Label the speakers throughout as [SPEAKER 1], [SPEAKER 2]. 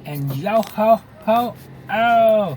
[SPEAKER 1] and yo ho ho oh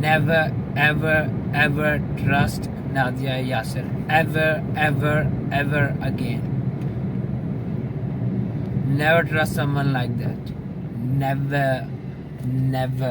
[SPEAKER 1] Never ever ever trust Nadia Yasser, ever again. Never trust someone like that, never.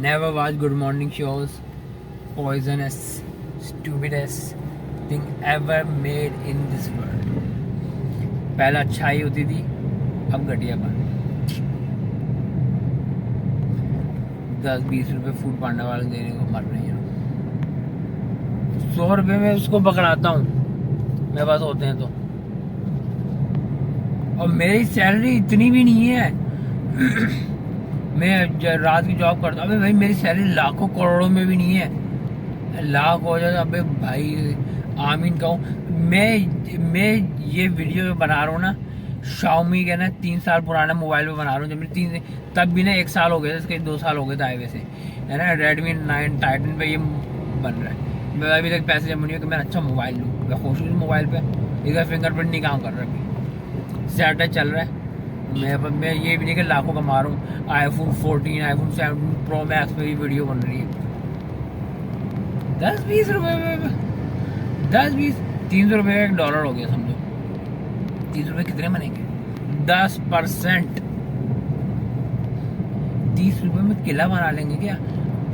[SPEAKER 1] Never watch good morning shows, poisonous, stupidest, thing ever made in this world. پہلے اچھائی ہوتی تھی, اب گھٹیا بن. 10-20 روپے food panda والے دینے کو مر رہے ہیں. 100 روپے میں اس کو پکڑاتا ہوں میرے پاس ہوتے ہیں تو. اور میری سیلری اتنی بھی نہیں ہے. میں رات کی جاب کرتا ہوں. ابھی بھائی میری سیلری لاکھوں کروڑوں میں بھی نہیں ہے. لاکھ ہو جائے. ابھی بھائی آمین کہوں. میں یہ ویڈیو بنا رہا ہوں نا, شاؤمی کے نا 3 سال پرانا موبائل پہ بنا رہا ہوں. جب میرے تب بھی نا 1 سال ہو گیا تھا, اس کے 2 سال ہو گئے تھے آئے ویسے, ہے نا. ریڈمی 9 ٹائٹن پہ یہ بن رہا ہے. میں ابھی تک پیسے جمع نہیں ہو کہ میں اچھا موبائل لوں. میں خوش ہوں موبائل پہ. اس کا فنگر پرنٹ نہیں کام کر رہا ابھی, سیٹ چل رہا ہے. میں یہ بھی نہیں کہ لاکھوں کما رہا ہوں. آئی فون 14, آئی فون 17 پرو میکس پہ بھی ویڈیو بن رہی ہے. 10-20 روپے میں 300 روپے کا $1 ہو گیا سمجھو. 30 روپے کتنے بنیں گے؟ 10%. 30 روپے میں قلعہ بنا لیں گے کیا؟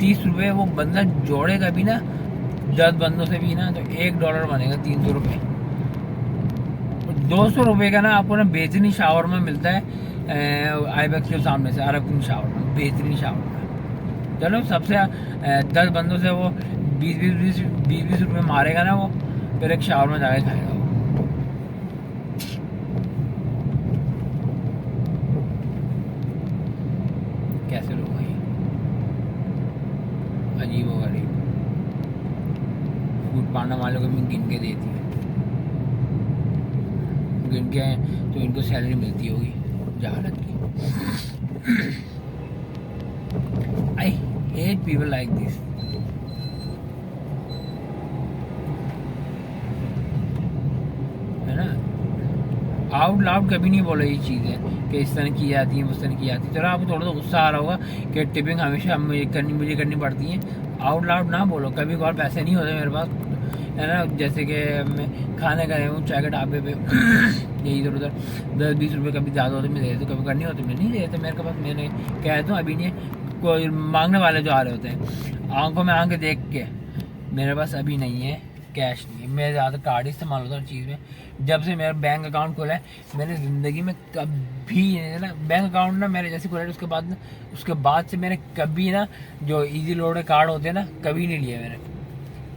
[SPEAKER 1] 30 روپے وہ بندہ جوڑے گا بھی نا 10 بندوں سے بھی نا, تو $1 بنے گا. 300 روپے. 200 روپے کا نا آپ کو نا بہترین شاور میں ملتا ہے آئی بیکس کے سامنے سے. عرب کنگ شاور میں بہترین شاور میں. چلو سب سے 10 بندوں سے وہ 20 روپے مارے گا نا وہ, پھر ایک شاور میں جا کے کھائے گا وہ. کیسے لوگ ہیں عجیب و غریب. فوڈ پانڈا والوں کو بھی گن کے دیتی ہے, گن کے تو ان کو سیلری ملتی ہوگی جہالت کی. I hate people like this. ہے نا. آؤٹ لاؤڈ کبھی نہیں بولا یہ چیزیں کہ اس طرح کی جاتی ہیں, اس طرح کی جاتی ہے. چلو آپ کو تھوڑا سا غصہ آ رہا ہوگا کہ ٹپنگ ہمیشہ مجھے کرنی پڑتی ہے. آؤٹ لاؤڈ نہ بولو. کبھی کبھار پیسے نہیں ہوتے میرے پاس, ہے نا. جیسے کہ میں کھانے گئے ہوں چائے کے ڈھابے پہ, یہ ادھر ادھر 10-20 روپے کبھی زیادہ ہوتے میں دے دیتے, کبھی کرنی ہوتی میں نہیں دیتے میرے پاس. میں نے کہتا ہوں ابھی نہیں. کوئی مانگنے والے جو آ رہے ہوتے ہیں, آنکھوں میں آنکھیں دیکھ کے, میرے پاس ابھی نہیں ہے, کیش نہیں ہے. میں زیادہ کارڈ استعمال ہوتا ہر چیز میں. جب سے میرا بینک اکاؤنٹ کھولا ہے میں نے زندگی میں کبھی نا بینک اکاؤنٹ نا میرے جیسے کھولا ہے, اس کے بعد سے میں نے کبھی نا جو ایزی لوڈ کے کارڈ ہوتے ہیں نا کبھی نہیں لیے میں نے,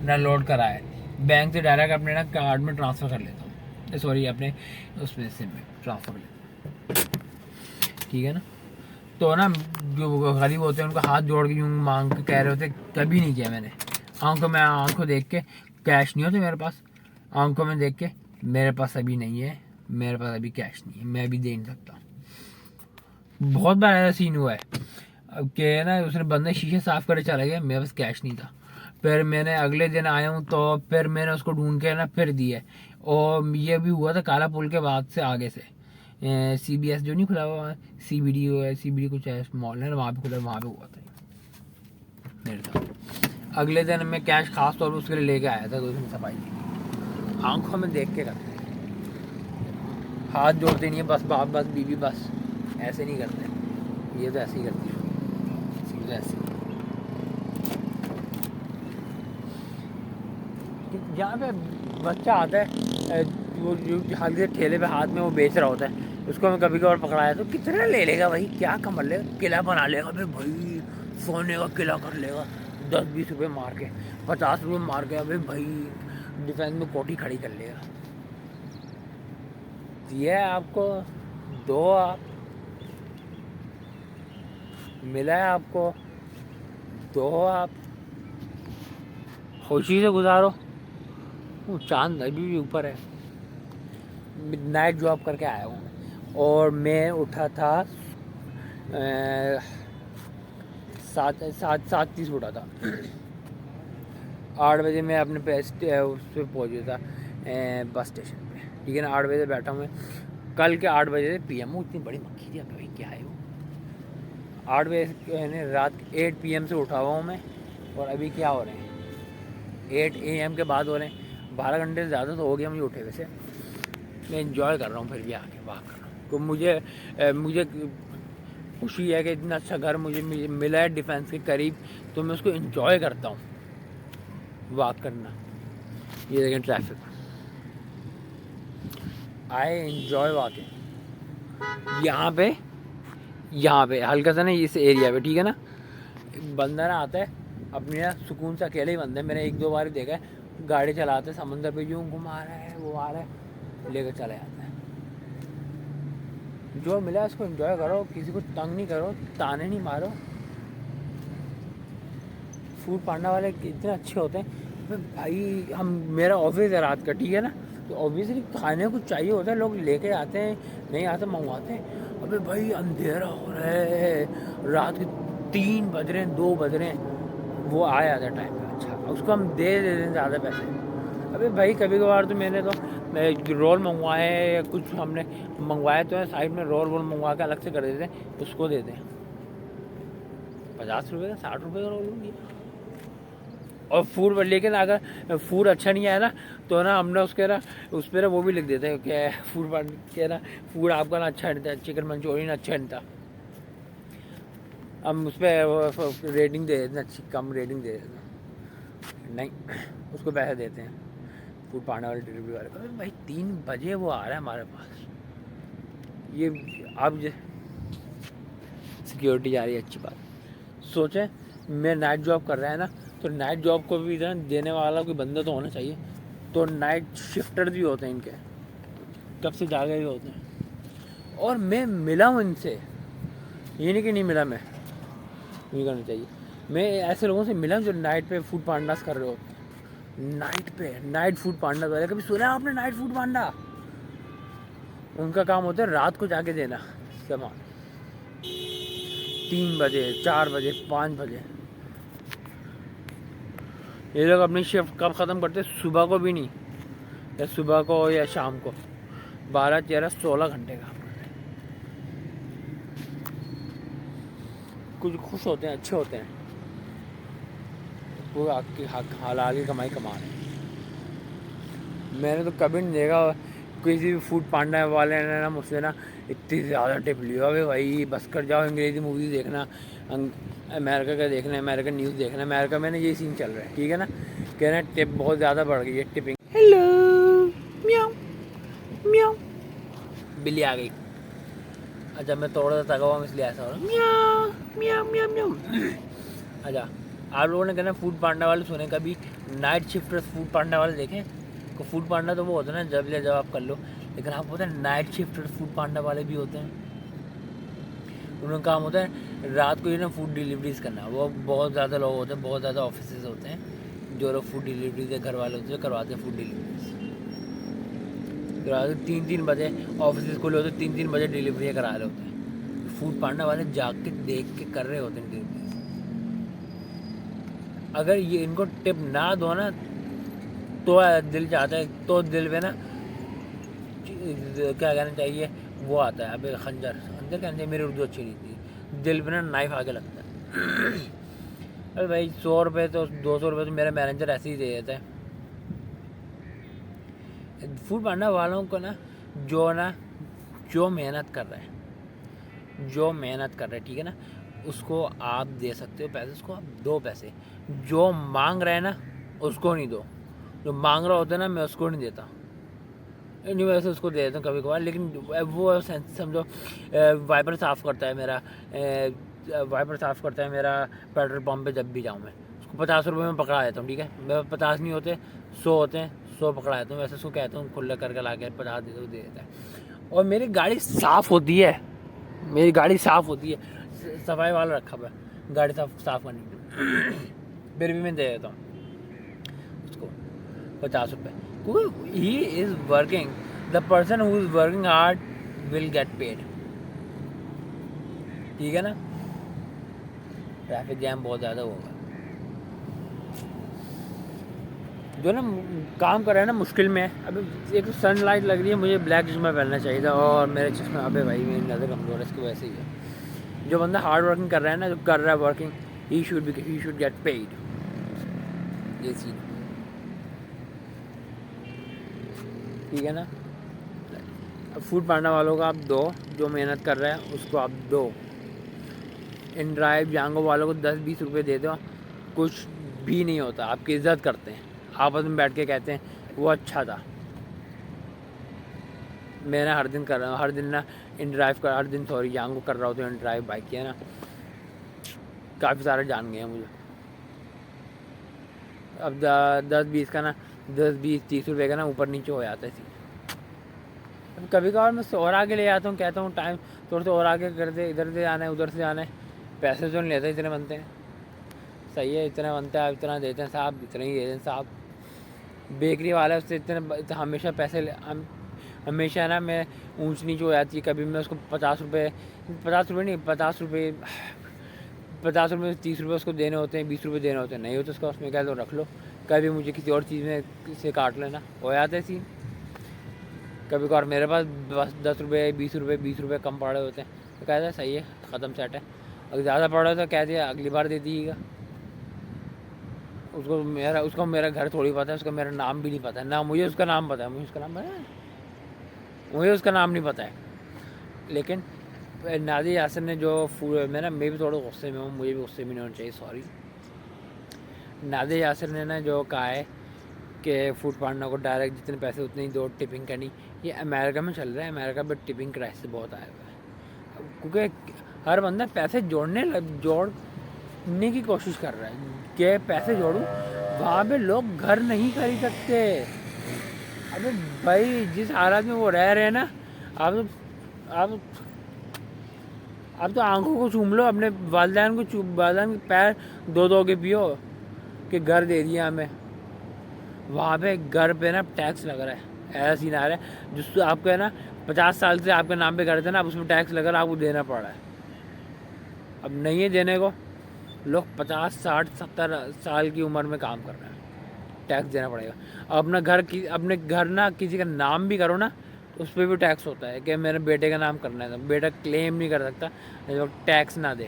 [SPEAKER 1] نہ لوڈ کرا ہے. بینک سے ڈائریکٹ اپنے نا کارڈ میں ٹرانسفر کر لیتا ہوں, سوری اپنے اس میں سم میں ٹرانسفر کر لیتا ہوں. ٹھیک ہے نا. تو نا جو غریب ہوتے ہیں ان کو ہاتھ جوڑ کے یوں مانگ کے کہہ رہے ہوتے, کبھی نہیں کیا میں نے. آنکھوں دیکھ کے, کیش نہیں ہوتے میرے پاس, آنکھوں میں دیکھ کے میرے پاس ابھی نہیں ہے, میرے پاس ابھی کیش نہیں ہے, میں ابھی دے نہیں سکتا. بہت بار ایسا سین ہوا ہے کہ نا اس نے بندے شیشے صاف کرے چلا گیا, میرے پاس کیش نہیں تھا. پھر میں نے اگلے دن آیا ہوں تو پھر میں نے اس کو ڈھونڈ کے نا پھر دیا. اور یہ بھی ہوا تھا کالا پل کے بعد سے آگے سے, CBS جو نہیں کھلا ہوا, CBD کچھ ہے مال ہے نا, وہاں پہ کھلا, وہاں پہ ہوا تھا میرے ساتھ. اگلے دن میں کیش خاص طور پر اس کے لیے لے کے آیا تھا, تو اس میں صفائی کی. آنکھوں میں دیکھ کے کرتے ہیں, ہاتھ جوڑتے نہیں ہیں بس باپ بس بیوی بس, ایسے نہیں کرتے. یہ تو ایسے ہی کرتی ہے, تو ایسے. جہاں پہ بچہ آتا ہے وہ جو ہلکے ٹھیلے پہ ہاتھ میں وہ بیچ رہا ہوتا ہے, اس کو میں کبھی کبھار پکڑایا تو کتنا لے لے گا بھائی, کیا کمر لے گا, قلعہ بنا لے گا بھائی, سونے کا قلعہ کر لے گا. 10-20 روپے مار کے, 50 روپے مار کے بھائی ڈیفینس میں کوٹھی کھڑی کر لے گا. یہ آپ کو دو, آپ ملا ہے آپ کو دو, آپ خوشی سے گزارو. وہ چاند ابھی بھی اوپر ہے. نائٹ جاب کر کے آیا ہوں اور میں اٹھا تھا 7:30 اٹھا تھا. 8 بجے میں اپنے اس پہ پہنچ گیا تھا بس اسٹیشن پہ. ٹھیک ہے نا. 8 بجے بیٹھا ہوں میں, کل کے 8 بجے PM. اتنی بڑی مکھی تھی بھائی, کیا ہے وہ. 8 بجے رات 8 PM سے اٹھا ہوا ہوں میں, اور ابھی کیا ہو رہے ہیں 8 AM کے بعد ہو رہے ہیں. 12 گھنٹے سے زیادہ تو ہو گیا مجھے اٹھے ویسے. میں انجوائے کر رہا ہوں, پھر بھی آگے واک کر رہا ہوں. تو مجھے خوشی ہے کہ اتنا اچھا گھر مجھے ملا ہے ڈیفینس کے قریب, تو میں اس کو انجوائے کرتا ہوں واک کرنا. یہ دیکھیں ٹریفک. I enjoy walking. یہاں پہ ہلکا سا نا اس ایریا پہ ٹھیک ہے نا, بندہ نا آتا ہے اپنی نا سکون سے, اکیلے ہی بندے, میں نے 1-2 بار دیکھا ہے گاڑی چلاتے سمندر پہ یوں گھما رہا ہے, وہ آ رہا ہے, لے کر چلا جاتا ہے. جو ملا اس کو انجوائے کرو, کسی کو تنگ نہیں کرو, تانے نہیں مارو. فوڈ پانڈا والے اتنے اچھے ہوتے ہیں بھائی. میرا آفس ہے رات کا ٹھیک ہے نا, تو اوبیسلی کھانے کو چاہیے ہوتا ہے, لوگ لے کے آتے ہیں, نہیں آتے منگواتے ہیں. ابے بھائی اندھیرا ہو رہا ہے, رات کے 3 بج رہے ہیں, 2 بج رہے ہیں, وہ آ جاتا ہے ٹائم پہ. اچھا اس کو ہم دے دیتے ہیں زیادہ پیسے. ابے بھائی کبھی کبھار تو میں نے تو رول منگوائے یا کچھ ہم نے منگوائے تو سائڈ میں رول منگوا کے الگ سے کر دیتے ہیں, اس کو دیتے ہیں 50 روپے کا, 60 روپے کا رول ہو گیا. اور فوڈ, لیکن اگر فوڈ اچھا نہیں آیا نا تو نا ہم نے اس کے نا اس پہ نا وہ بھی لکھ دیتے ہیں کہ فوڈ کے نا فوڈ آپ کا نا اچھا نہیں تھا, چکن منچورین اچھا نہیں تھا. ہم اس پہ ریٹنگ دے دیتے ہیں, اچھی کم ریٹنگ دے دیتے ہیں. نہیں, اس کو پیسے دیتے ہیں فوڈ پانڈا والے ڈلیوری والے کو. بھائی 3 بجے وہ آ رہا ہے ہمارے پاس. یہ اب سیکیورٹی جا رہی ہے, اچھی بات. سوچیں میں نائٹ جاب کر رہا ہے نا, تو نائٹ جاب کو بھی دینے والا کوئی بندہ تو ہونا چاہیے. تو نائٹ شفٹر بھی ہوتے ہیں ان کے, کب سے جاگے بھی ہوتے ہیں. اور میں ملا ہوں ان سے, یہ نہیں کہ نہیں ملا, میں یہ کرنا چاہیے. میں ایسے لوگوں سے ملا ہوں جو نائٹ پہ فوڈ پانڈاس کر رہے ہوتے ہیں. نائٹ پہ نائٹ فوڈ پانڈا والے, کبھی سنا آپ نے نائٹ فوڈ پانڈا؟ ان کا کام ہوتا ہے رات کو جا کے دینا سامان, 3 بجے, 4 بجے, 5 بجے. یہ لوگ اپنی شفٹ کب ختم کرتے ہیں؟ صبح کو بھی نہیں, یا صبح کو یا شام کو. 12, 13, 16 گھنٹے کا. کچھ خوش ہوتے ہیں, اچھے ہوتے ہیں, وہ آپ کی حلال کی کمائی کما رہے ہیں. میں نے تو کبھی نہیں دیکھا کسی بھی فوڈ پانڈا والے نے نا مجھ سے نا اتنی زیادہ ٹپ لی ہو. ابھی بھائی بس کر جاؤ, انگریزی موویز دیکھنا, امریکہ کا دیکھنا ہے, امریکن نیوز دیکھنا ہے. امریکہ میں نے یہ سین چل رہا ہے ٹھیک ہے نا, کہ نا ٹپ بہت زیادہ بڑھ گئی ہے, ٹپنگ. ہیلو میاؤ میاؤ, بلی آ گئی. اچھا میں تھوڑا سا تگا ہوا ہوں اس لیے ایسا ہو رہا ہے, میاؤ میاؤ میاؤ میاؤ. اچھا آپ لوگوں نے کہنا فوڈ پانڈا والے سنے, کبھی نائٹ شفٹ فوڈ پانڈا والے دیکھیں؟ فوڈ پانڈا تو وہ ہوتا ہے نا جب لے جب آپ کر لو, لیکن آپ ہوتے ہیں نائٹ شفٹ فوڈ پانڈا والے بھی ہوتے ہیں. ان کا کام ہوتا ہے رات کو نا فوڈ ڈیلیوریز کرنا. وہ بہت زیادہ لوگ ہوتے ہیں, بہت زیادہ آفیسز ہوتے ہیں جو لوگ فوڈ ڈیلیوریز کے گھر والے ہوتے ہیں, کرواتے ہیں فوڈ ڈیلیوریز. 3 بجے آفیسز کھلے ہوتے ہیں, 3 بجے ڈیلیوریاں کرا رہے ہوتے ہیں. فوڈ پانڈا والے جاگ کے دیکھ کے کر رہے ہوتے ہیں ڈیلیوریز. اگر یہ ان کو ٹپ نہ دو نا تو دل چاہتا ہے, تو دل میں نا کیا کہنا چاہیے, وہ آتا ہے اب خنجر کہنا چاہیے, میری اردو اچھی نہیں تھی, دل پہ نا نائف آگے لگتا ہے. ارے بھائی 100 روپے تو 200 روپے تو میرا مینیجر ایسے ہی دے دیتا ہے. فوڈ پانڈا والوں کو نا جو محنت کر رہے ہیں, ٹھیک ہے نا, اس کو آپ دے سکتے ہو پیسے, اس کو آپ دو پیسے. جو مانگ رہے ہیں نا اس کو نہیں دو, جو مانگ رہا ہوتا ہے نا میں اس کو نہیں دیتا. نہیں ویسے اس کو دے دیتا ہوں کبھی کبھار, لیکن وہ سمجھو وائپر صاف کرتا ہے میرا پیٹرول پمپ پہ جب بھی جاؤں میں, اس کو 50 روپے میں پکڑا دیتا ہوں. ٹھیک ہے, 50 نہیں ہوتے 100 ہوتے ہیں, 100 پکڑا دیتا ہوں. ویسے اس کو کہتا ہوں کھلا کر کے لا کے 50 دے دیتا ہے. اور میری گاڑی صاف ہوتی ہے, صفائی والا رکھا ہوا ہے گاڑی صاف کرنے کے, پھر بھی میں دے دیتا ہوں اس کو 50 روپے. He is working, the person who is working hard will get paid. ٹھیک ہے نا. ٹریفک جام بہت زیادہ ہوگا, جو نا کام کر رہا ہے نا مشکل میں. ابھی ایک سن لائٹ لگ رہی ہے, مجھے بلیک چشمہ پہننا چاہیے تھا, اور میرے چشمہ ابے بھائی میری نظر کمزور ہے, اس کی وجہ سے ہی ہے. جو بندہ ہارڈ ورکنگ کر رہا ہے نا, جو کر رہا ہے working, he should get paid. یہ چیز ٹھیک ہے نا. فوڈ پانڈا والوں کو آپ دو, جو محنت کر رہا ہے اس کو آپ دو. ان ڈرائیو جانگو والوں کو 10-20 روپے دے دو, کچھ بھی نہیں ہوتا. آپ کی عزت کرتے ہیں, آپس میں بیٹھ کے کہتے ہیں وہ اچھا تھا. میں نا ہر دن نا ان ڈرائیو کر ہر دن سوری یانگ کو کر رہا ہوتا ہوں ان ڈرائیو بائک کیا نا. کافی سارے جان گئے ہیں مجھے. اب 10-20 کا نا 10-20-30 روپے کا نا اوپر نیچے ہو جاتا ہے. اب کبھی کبھار میں اور آگے لے جاتا ہوں, کہتا ہوں ٹائم تھوڑا سا اور آگے کر دے, ادھر سے جانا ہے ادھر سے جانا ہے. پیسے تو نہیں لیتے, اتنے بنتے ہیں. صحیح ہے, اتنا بنتا ہے, اتنا دیتے ہیں صاحب, اتنا ہی دیتے ہیں صاحب. بیکری والا اس سے اتنے ہمیشہ پیسے ہمیشہ نا میں اونچ نیچ ہو جاتی ہے. کبھی میں اس کو 50 روپے نہیں 50 روپے 30 روپے اس کو دینے ہوتے ہیں, 20 روپے دینے ہوتے ہیں, نہیں ہوتے اس کا, اس میں کہہ دو رکھ لو, کبھی مجھے کسی اور چیز میں سے کاٹ لینا, ہو جاتا ہے سین. کبھی کبھار میرے پاس 10 روپے 20 روپے کم پڑے ہوتے ہیں, تو کہتا ہے صحیح ہے ختم سیٹ ہے. اگر زیادہ پڑا تو کہہ دیا اگلی بار دے دیجیے گا. اس کو میرا گھر تھوڑی پتہ ہے, اس کا میرا نام بھی نہیں پتہ ہے, نہ مجھے اس کا نام پتہ ہے. مجھے اس کا نام نہیں پتہ ہے. لیکن نادر یاسر نے جو میں بھی تھوڑا غصے میں ہوں, مجھے بھی غصے میں نہیں ہونا چاہیے, سوری. نادر یاسر نے نا جو کہا ہے کہ فوڈ پانڈا کو ڈائریکٹ جتنے پیسے اتنے ہی دو, ٹپنگ کرنی, یہ امریکہ میں چل رہا ہے. امریکہ میں ٹپنگ کرائسس بہت آیا ہوا ہے, کیونکہ ہر بندہ پیسے جوڑنے کی کوشش کر رہا ہے کہ پیسے جوڑوں. وہاں پہ لوگ گھر نہیں خرید سکتے. ابے بھائی جس حالات میں وہ رہ رہے ہیں نا, اب تو آنکھوں کو چوم لو, اپنے والدین کے پیر دو کے پیو کہ گھر دے دیا ہمیں. وہاں پہ گھر پہ نا ٹیکس لگ رہا ہے, ایسا سین آ رہا ہے جس آپ کو ہے نا 50 سال سے آپ کے نام پہ گھر تھے نا, اب اس میں ٹیکس لگ رہا ہے, آپ کو دینا پڑ رہا ہے. اب نہیں ہے دینے کو, لوگ 50 60 70 سال کی عمر میں کام کر رہے ہیں, ٹیکس دینا پڑے گا. اپنے گھر نا کسی کا نام بھی کرو نا, اس پہ بھی ٹیکس ہوتا ہے کہ میرے بیٹے کا نام کرنا ہے. بیٹا کلیم نہیں کر سکتا جب ٹیکس نہ دے.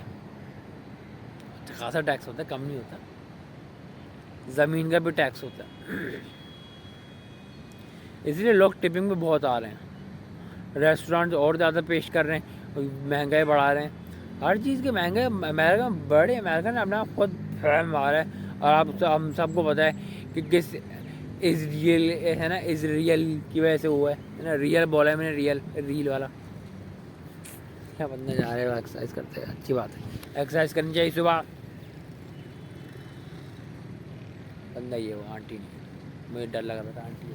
[SPEAKER 1] خاصا ٹیکس ہوتا ہے, کم نہیں ہوتا. زمین کا بھی ٹیکس ہوتا ہے. اس لیے لوگ ٹپنگ پہ بہت آ رہے ہیں. ریسٹورینٹ اور زیادہ پیش کر رہے ہیں, مہنگائی بڑھا رہے ہیں. ہر چیز کے مہنگائی امریکہ بڑے, امریکہ نے اپنا خود فہم مارا ہے. اور ہم سب کو پتہ ہے کہ کس اسرائیل ہے نا, اسرائیل کی وجہ سے ہوا ہے نا. ریئل بولا ہے میں نے, ریل والا. کیا بندہ جا رہے ہو ایکسرسائز کرتے ہیں, اچھی بات ہے, ایکسرسائز کرنی چاہیے صبح. بندہ یہ وہ آنٹی نہیں, مجھے ڈر لگ رہا تھا آنٹی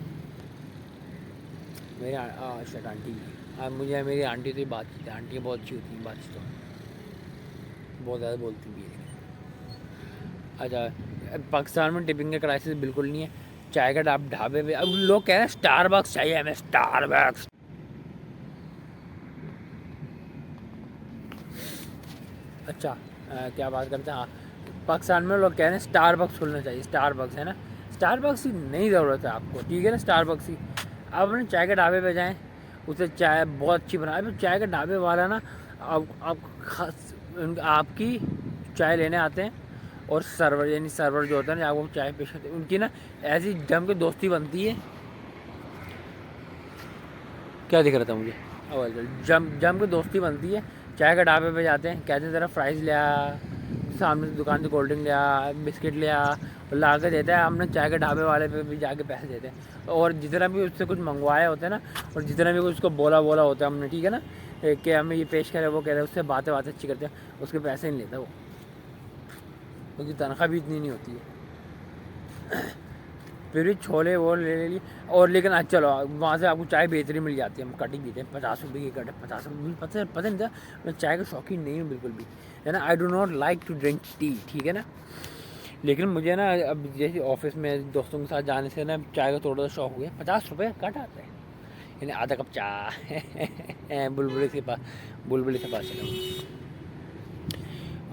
[SPEAKER 1] میری شٹ آنٹی. مجھے میری آنٹی سے بات کی تھی, آنٹی بہت اچھی ہوتی ہیں, بات چیت بہت زیادہ بولتی بھی ہے. اچھا, پاکستان میں ٹپنگ کا کرائسس بالکل نہیں ہے. چائے کا ڈھابے پہ اب لوگ کہہ رہے ہیں اسٹار بکس چاہیے ہمیں, اسٹار بکس. اچھا کیا بات کرتے ہیں. ہاں, پاکستان میں لوگ کہہ رہے ہیں اسٹار بکس کھلنا چاہیے. اسٹار بکس ہے نا, اسٹار بکس کی نہیں ضرورت ہے آپ کو, ٹھیک ہے نا. اسٹار بکس کی آپ اپنے چائے کے ڈھابے پہ جائیں, اسے چائے بہت اچھی بنا. ابھی چائے کے ڈھابے والا نا آپ کی چائے لینے آتے ہیں, اور سرور جو ہوتا ہے نا, آپ کو چائے پیش کرتے ہیں, ان کی نا ایسی جم کے دوستی بنتی ہے. کیا دکھ رہا تھا مجھے, جم کے دوستی بنتی ہے. چائے کے ڈھابے پہ جاتے ہیں, کہتے ہیں ذرا فرائز لیا, سامنے سے دکان سے کولڈ ڈرنک لیا, بسکٹ لیا, لا کے دیتا ہے. ہم نے چائے کے ڈھابے والے پہ بھی جا کے پیسے دیتے ہیں, اور جتنا بھی اس سے کچھ منگوایا ہوتا ہے نا, اور جتنا بھی کچھ اس کو بولا ہوتا ہے ہم نے, ٹھیک ہے نا, کہ ہمیں یہ پیش کرے, وہ کہہ رہے ہیں, اس سے باتیں اچھی کرتے ہیں, اس کے پیسے نہیں لیتا وہ, کیونکہ تنخواہ بھی اتنی نہیں ہوتی ہے. پھر بھی چھولے وہ لے لیے. اور لیکن چلو وہاں سے آپ کو چائے بہترین مل جاتی ہے, ہم کٹنگ دیتے ہیں 50 روپے کی کٹ, 50 روپے پتہ نہیں تھا. میں چائے کا شوقین نہیں ہوں بالکل بھی, ہے نا. I do not like to drink tea, ٹھیک ہے نا. لیکن مجھے نا اب جیسے آفس میں دوستوں کے ساتھ جانے سے نا چائے کا تھوڑا سا شوق ہو گیا. 50 روپے کٹ آتا ہے, یعنی آدھا کپ چائے, بلبلے سے پاس چلا.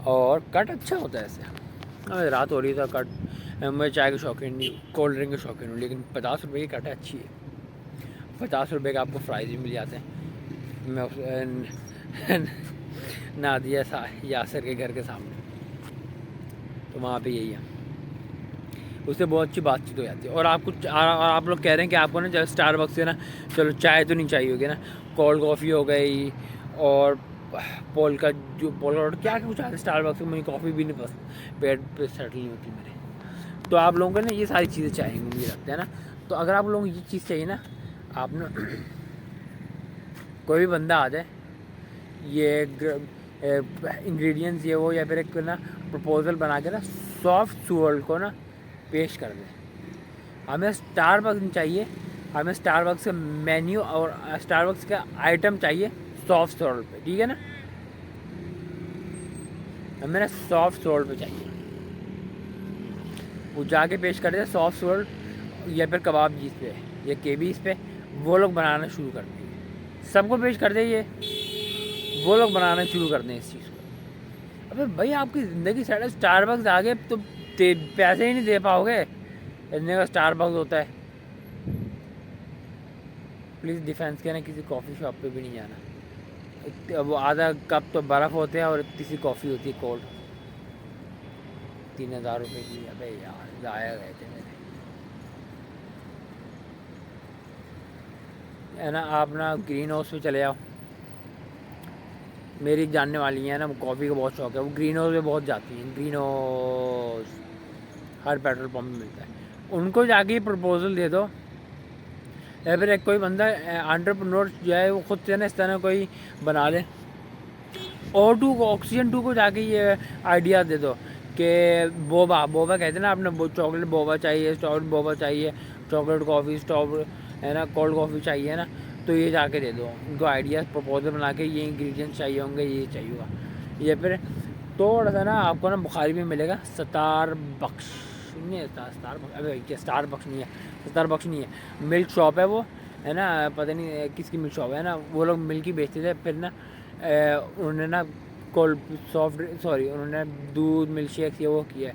[SPEAKER 1] اور کٹ اچھا ہوتا ہے ایسے. رات ہو رہی تھا کٹ, میں چائے کے شوقین نہیں ہوں, کولڈ ڈرنک کے شوقین ہوں, لیکن 50 روپے کی کٹ اچھی ہے. 50 روپے کا آپ کو فرائز بھی مل جاتے ہیں. میں نادیہ یاسر کے گھر کے سامنے, تو وہاں پہ یہی ہے, اس سے بہت اچھی بات چیت ہو جاتی ہے. اور آپ لوگ کہہ رہے ہیں کہ آپ کو نا اسٹار بکس سے نا, چلو چائے تو نہیں چاہیے ہوگی نا, کولڈ کافی ہو گئی, اور پولکا کیا کچھ آتا ہے اسٹار بکس میں. مجھے کافی بھی نہیں پسند, پیٹ پہ سیٹل نہیں ہوتی میرے. تو آپ لوگوں کو نا یہ ساری چیزیں چاہیں گی مجھے لگتا ہے نا. تو اگر آپ لوگوں کو یہ چیز چاہیے نا، آپ نا کوئی بھی بندہ آ جائے، یہ انگریڈینٹس یہ وہ یا پھر ایک نا پرپوزل بنا کے نا سافٹ سورل کو نا پیش کر دیں. ہمیں اسٹار بکس نہیں چاہیے، ہمیں اسٹار بکس کا مینیو اور اسٹار بکس کا آئٹم چاہیے سافٹ سورل پہ، ٹھیک ہے نا، ہمیں نا سافٹ سورل پہ چاہیے. وہ جا کے پیش کر دیں سافٹ سورل یا پھر کباب جیز پہ یا کیبیز پہ، وہ لوگ بنانا شروع کر دیں. سب کو پیش کر دیں، یہ وہ لوگ بنانا شروع کر دیں اس چیز کو. ابے بھائی آپ کی زندگی سیٹ ہے، اسٹار بکس آگے تو پیسے ہی نہیں دے پاؤ گے اتنے کا اسٹار بکس ہوتا ہے. پلیز ڈیفینس کے نا کسی کافی شاپ پہ بھی نہیں جانا. وہ آدھا کپ تو برف ہوتے ہیں اور اتنی سی کافی ہوتی ہے کولڈ، 3000 روپے کی. ابے یار ضائع گئے تھے میرے. ہے نا آپ نا گرین ہاؤس پہ چلے جاؤ. میری جاننے والی ہیں نا، وہ کافی کا بہت شوق ہے، وہ گرین ہاؤس پہ بہت جاتی ہیں. گرین ہاؤس ہر پیٹرول پمپ میں ملتا ہے. ان کو جا کے پرپوزل دے دو، یا پھر ایک کوئی بندہ انٹرپرنور جو ہے وہ خود سے نا اس طرح کوئی بنا لے. O2 کو، آکسیجن 2 کو جا کے یہ آئیڈیا دے دو کہ بوبا کہتے ہیں نا، آپ نے چاکلیٹ بوبا چاہیے، اسٹرابیری بوبا چاہیے، چاکلیٹ کافی ہے نا، کولڈ کافی چاہیے نا، تو یہ جا کے دے دو ان کو آئیڈیا، پرپوزل بنا کے یہ انگریڈینٹس چاہیے ہوں گے، یہ چاہیے ہوگا. یا پھر تھوڑا سا نا آپ کو نا بخاری میں ملے گا اسٹار بکس، نہیں اسٹار بکس نہیں ہے، اسٹار بکس نہیں ہے، ملک شاپ ہے وہ، ہے نا، پتہ نہیں کس کی ملک شاپ ہے نا. وہ لوگ ملک ہی بیچتے تھے. پھر نا انہوں نے نا انہوں نے دودھ ملک شیک یہ وہ کیا ہے.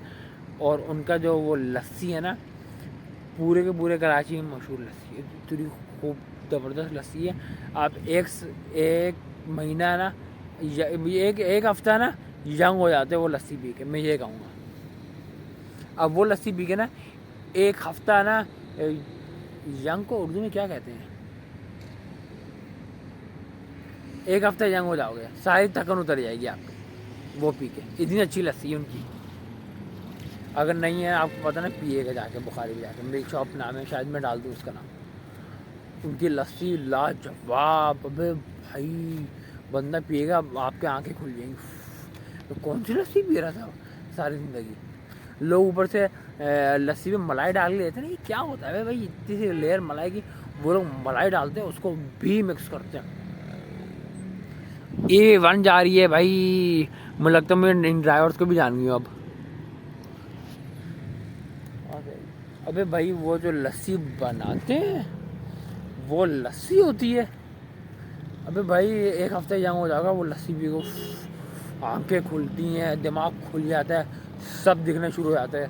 [SPEAKER 1] اور ان کا جو وہ لسی ہے نا، پورے کے پورے کراچی میں مشہور لسی ہے، اتنی خوب زبردست لسی ہے. آپ ایک مہینہ نا، ایک ہفتہ نا ینگ ہو جاتے وہ لسی پی کے، میں یہ کہوں گا. اب وہ لسی پی کے نا ایک ہفتہ نا، ینگ کو اردو میں کیا کہتے ہیں، ایک ہفتہ ینگ ہو جاؤ گے، ساری تھکن اتر جائے گی آپ کی وہ پی کے. اتنی اچھی لسی ہے ان کی. اگر نہیں ہے آپ کو پتہ نا، پیے گا جا کے بخاری میں جا کے. ملک شاپ نام ہے، شاید میں ڈال دوں اس کا نام. ان کی لسی لاجواب. ابے بھائی بندہ پیے گا آپ کے آنکھیں کھل جائیں گی، تو کون سی لسی پی رہا تھا ساری زندگی. لوگ اوپر سے لسی میں ملائی ڈال کے دیتے ہیں نا، یہ کیا ہوتا ہے بھائی، اتنی سی لیئر ملائی کی، وہ لوگ ملائی ڈالتے ہیں، اس کو بھی مکس کرتے ہیں. A1 جا رہی ہے بھائی، مجھے لگتا ہے میں ان ڈرائیورس کو بھی جان گئی ہوں اب. ابے بھائی وہ جو لسی بناتے ہیں وہ لسی ہوتی ہے. ابے بھائی ایک ہفتہ ینگ ہو جائے گا وہ لسی پی کو، آنکھیں کھلتی ہیں، دماغ کھل جاتا ہے، سب دکھنا شروع ہو جاتا ہے.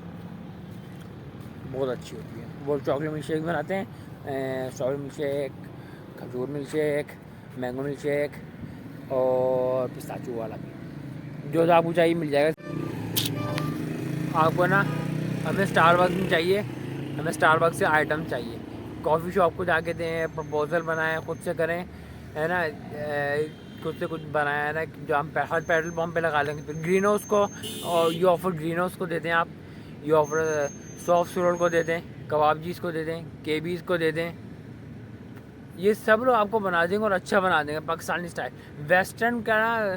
[SPEAKER 1] بہت اچھی ہوتی ہے. وہ چاکلیٹ ملک شیک بناتے ہیں، اسٹرابیری ملک شیک، کھجور milk shake, mango milk shake اور پستاچو والا بھی. جو آپ کو چاہیے مل جائے گا. آپ کو نا ہمیں اسٹار بکس نہیں چاہیے، ہمیں اسٹار بکس سے آئٹم چاہیے. کافی شاپ کو جا کے دیں، پرپوزل بنائیں، خود سے کریں، ہے نا، خود سے کچھ بنایا ہے نا جو ہم ہر پیٹرول پمپ پہ لگا لیں گے. پھر گرین ہاؤس کو، اور یہ آفر گرین ہاؤس کو دے دیں آپ، یہ آفر سافٹ سورل کو دے دیں، کباب جیز کو دے دیں، کیبیز کو دے دیں. یہ سب لوگ آپ کو بنا دیں گے اور اچھا بنا دیں گے پاکستانی اسٹائل. ویسٹرن کا نا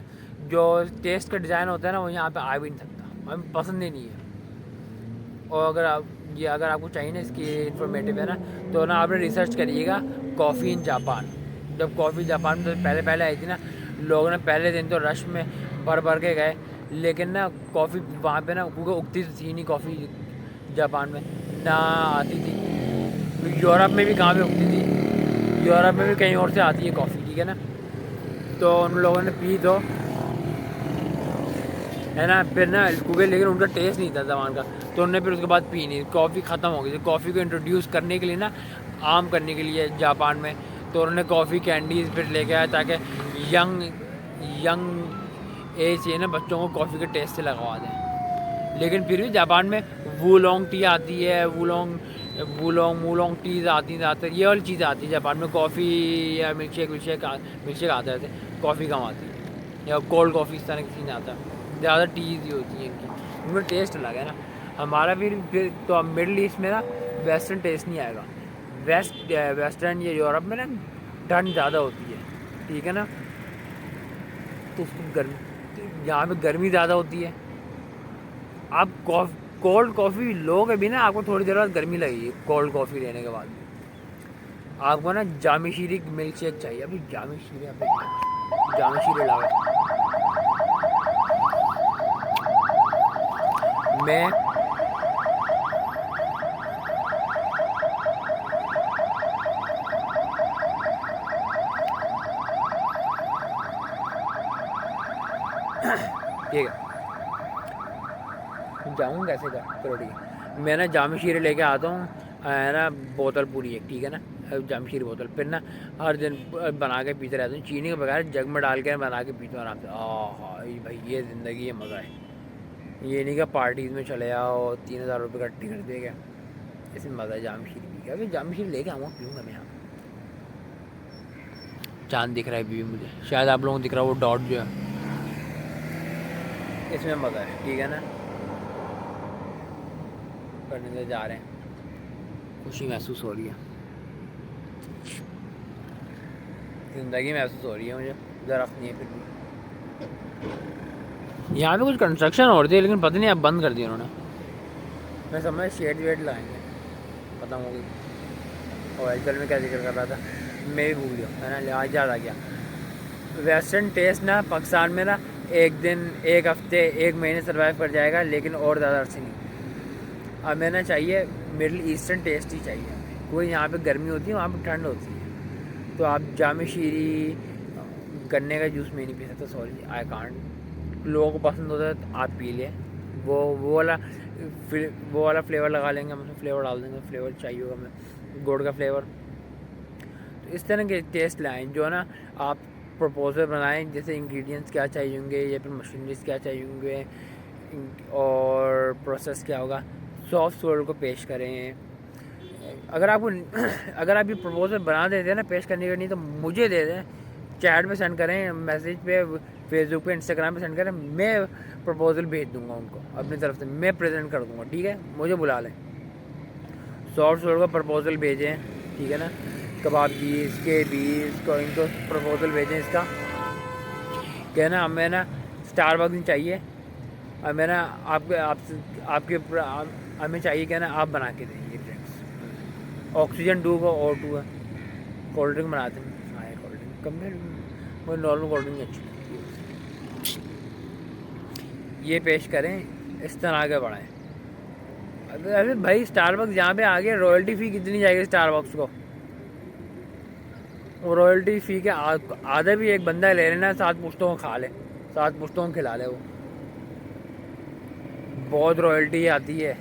[SPEAKER 1] جو ٹیسٹ کا ڈیزائن ہوتا ہے نا، وہ یہاں پہ آ بھی نہیں سکتا، ہمیں پسند ہی نہیں ہے. اور اگر آپ کو چاہیے نا اس کی انفارمیٹیو ہے نا، تو نا آپ نے ریسرچ کریے گا کافی ان جاپان. جب کافی جاپان میں پہلے آئی تھی نا، لوگوں نے پہلے دن تو رش میں بھر کے گئے، لیکن نا کافی وہاں پہ نا کیونکہ اگتی تھی نہیں کافی جاپان میں، نہ آتی تھی. یورپ میں بھی کہاں پہ اگتی تھی، یورپ میں بھی کہیں اور سے آتی ہے کافی، ٹھیک ہے نا. تو ان لوگوں نے پی تو ہے نا، پھر نا کیونکہ لیکن ان کا ٹیسٹ نہیں تھا زبان کا، تو انہوں نے پھر اس کے بعد پی نہیں. کافی ختم ہو گئی تھی. کافی کو انٹروڈیوس کرنے کے لیے نا، عام کرنے کے لیے جاپان میں، تو انہوں نے کافی کینڈیز پھر لے کے آیا تاکہ ینگ ایج یہ نا بچوں کو کافی کے ٹیسٹ سے لگوا دیں. لیکن پھر بھی جاپان میں وولونگ ٹی آتی ہے، وولونگ ٹیز آتی ہیں زیادہ تر، یہ والی چیزیں آتی ہیں جاپان میں. کافی یا ملک شیک آتا ہے، کافی کم آتی ہے، یا کولڈ کافی اس طرح کی چیزیں آتا ہے. زیادہ ٹیز ہی ہوتی ہیں ان کا ٹیسٹ الگ ہے نا. ہمارا پھر تو مڈل ایسٹ میں نا ویسٹرن ٹیسٹ نہیں آئے گا. ویسٹرن یا یورپ میں نا ٹھنڈ زیادہ ہوتی ہے، ٹھیک ہے نا، تو اس کو یہاں پہ گرمی زیادہ ہوتی ہے. آپ کولڈ کافی لو گے بھی نا، آپ کو تھوڑی دیر بعد گرمی لگے گی. کولڈ کافی لینے کے بعد آپ کو نا جامع شیریں ملک شیک چاہیے. ابھی جامع شیریں لاؤ. میں ٹھیک ہے جاؤں کیسے کا، چلو ٹھیک ہے. میں نا جامع شیریں لے کے آتا ہوں ہے نا، بوتل پوری ایک، ٹھیک ہے نا، جامع شیریں بوتل. پھر نا ہر دن بنا کے پیتے رہتا ہوں، چینی کے بغیر جگ میں ڈال کے بنا کے پیتا ہوں آرام سے. بھائی یہ زندگی ہے، مزہ ہے. یہ نہیں کہ پارٹیز میں چلے آؤ 3000 روپے اکٹھی کر دے گا، اس میں مزہ ہے. جامع شیریں پی کے ابھی جامع شیریں لے کے آؤں گا، پیوں گا میں. یہاں چاند دکھ رہا ہے ابھی مجھے، شاید آپ لوگوں کو دکھ رہا ہے وہ ڈاٹ جو ہے، اس میں مزہ ہے. ٹھیک ہے نا، کرنے سے جا رہے ہیں، خوشی محسوس ہو رہی ہے، زندگی محسوس ہو رہی ہے مجھے. درخت نہیں ہے پھر بھی یہاں پہ کچھ کنسٹرکشن ہو رہی ہے، لیکن پتہ نہیں اب بند کر دیا انہوں نے. میں سمجھ شیڈ ویڈ لگائیں گے، ختم ہو گئی. اور آج کل میں کیا ذکر کر رہا تھا، میں بھی بھول گیا، ہے نا، آج یاد آ گیا. ویسٹرن ٹیسٹ نا پاکستان میں نا ایک دن، ایک ہفتے، ایک مہینے سروائیو کر جائے گا، لیکن اور زیادہ عرصے نہیں. اب میں نا چاہیے مڈل ایسٹرن ٹیسٹ ہی چاہیے. کوئی یہاں پہ گرمی ہوتی ہے، وہاں پہ ٹھنڈ ہوتی ہے. تو آپ جامع شیریں، گنے کا جوس میں نہیں پی سکتا، سوری آئی کانٹ. لوگوں کو پسند ہوتا ہے تو آپ پی لیں، وہ والا فلیور لگا لیں گے ہم، فلیور ڈال دیں گے. فلیور چاہیے ہوگا ہمیں، گڑ کا فلیور. تو اس طرح کے ٹیسٹ لائیں جو ہے نا، آپ پروپوزل بنائیں جیسے انگریڈینٹس کیا چاہیے ہوں گے، یا پھر مشینریز کیا چاہیے ہوں گے، اور پروسیس کیا ہوگا. سافٹ سولڈ کو پیش کریں. اگر آپ یہ پروپوزل بنا دیتے ہیں نا پیش کرنے کے، نہیں تو مجھے دے دیں، چیٹ پہ سینڈ کریں، میسیج پہ، فیس بک پہ، انسٹاگرام پہ سینڈ کریں. میں پروپوزل بھیج دوں گا ان کو اپنی طرف سے، میں پریزنٹ کر دوں گا. ٹھیک ہے، مجھے بلا لیں. سافٹ سولڈ کا پروپوزل بھیجیں، ٹھیک ہے نا. کباب جی اس کے بھی ان کو پروپوزل بھیجیں اس کا، کہنا ہمیں نا اسٹار بکس نہیں چاہیے، ہمیں نا آپ کے ہمیں چاہیے، کہنا آپ بنا کے دیں یہ ڈرنکس. آکسیجن 2 کا اور 2 ہے. کولڈ ڈرنک بناتے ہیں، ہاں کولڈ ڈرنک کم میں مجھے نارمل کولڈ ڈرنک اچھی لگتی ہے. یہ پیش کریں، اس طرح آگے بڑھائیں. ارے بھائی اسٹار بکس یہاں پہ آگے رائلٹی فی کتنی جائے گی اسٹار بکس کو؟ رائلٹی فی کے آدھے بھی ایک بندہ لے لینا، 7 پشتوں کو کھا لے، 7 پشتوں کو کھلا لے. وہ بہت رائلٹی آتی ہے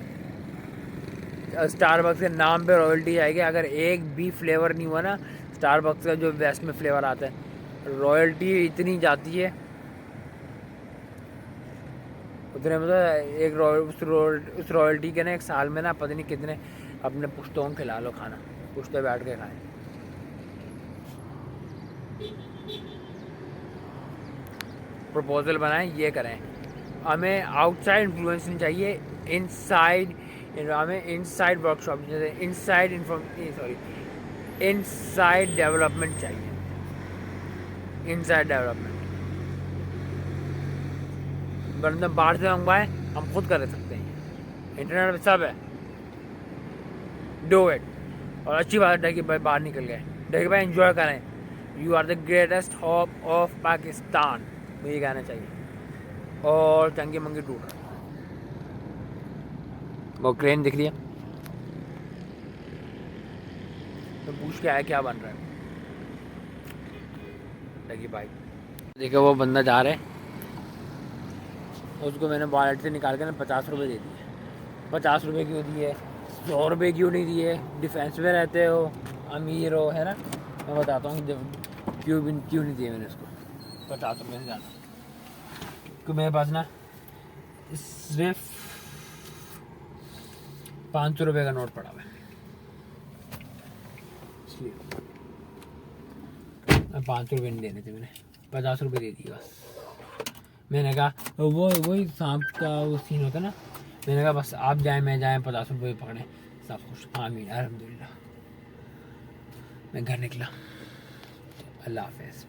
[SPEAKER 1] اسٹار بکس کے نام پہ، رائلٹی آئے گی. اگر ایک بھی فلیور نہیں ہوا نا اسٹار بکس کا جو ویسٹ میں فلیور آتا ہے، رائلٹی اتنی جاتی ہے اتنے. مطلب اس رائلٹی کے نا ایک سال میں نا پتہ نہیں کتنے اپنے پشتوں کو کھلا لو کھانا، پشتے بیٹھ کے کھائیں. پروپوزل بنائیں، یہ کریں. ہمیں آؤٹ سائڈ انفلوئنس نہیں چاہیے، ہمیں ان سائڈ ورک شاپ، جیسے ان سائڈ ڈیولپمنٹ چاہیے. ان سائڈ ڈیولپمنٹ بندہ باہر سے منگوائے، ہم خود کر سکتے ہیں، انٹرنیٹ پہ سب ہے. Do it. اور اچھی بات ہے کہ بھائی باہر نکل گئے، دیکھیں بھائی انجوائے کریں. You are the greatest hope of Pakistan, مجھے کہنا چاہیے. اور چنگی منگی ٹوٹ رہا، وہ کرین دکھ رہی ہے تو پوچھ کے آیا کیا بن رہا ہے. دیکھیے بھائی، دیکھو وہ بندہ جا رہا ہے، اس کو میں نے والیٹ سے نکال کے نا 50 روپے دے دیے. 50 روپے کیوں دیے، 100 روپے کیوں نہیں دیے؟ ڈیفینس میں رہتے ہو، امیر ہو، ہے نا. میں بتاتا ہوں کیوں نہیں دیے میں نے اس کو 50 روپے سے زیادہ. کہ میرے پاس نا صرف 500 روپے کا نوٹ پڑا ہوا ہے، اس لیے 500 روپے نہیں دینے تھے، میں نے 50 روپے دے دیے بس. میں نے کہا وہی سانپ کا وہ سین ہوتا ہے نا، میں نے کہا بس آپ جائیں میں جائیں، 50 روپے پکڑیں، سب خوش. آمین الحمدللہ. میں گھر نکلا. اللہ حافظ.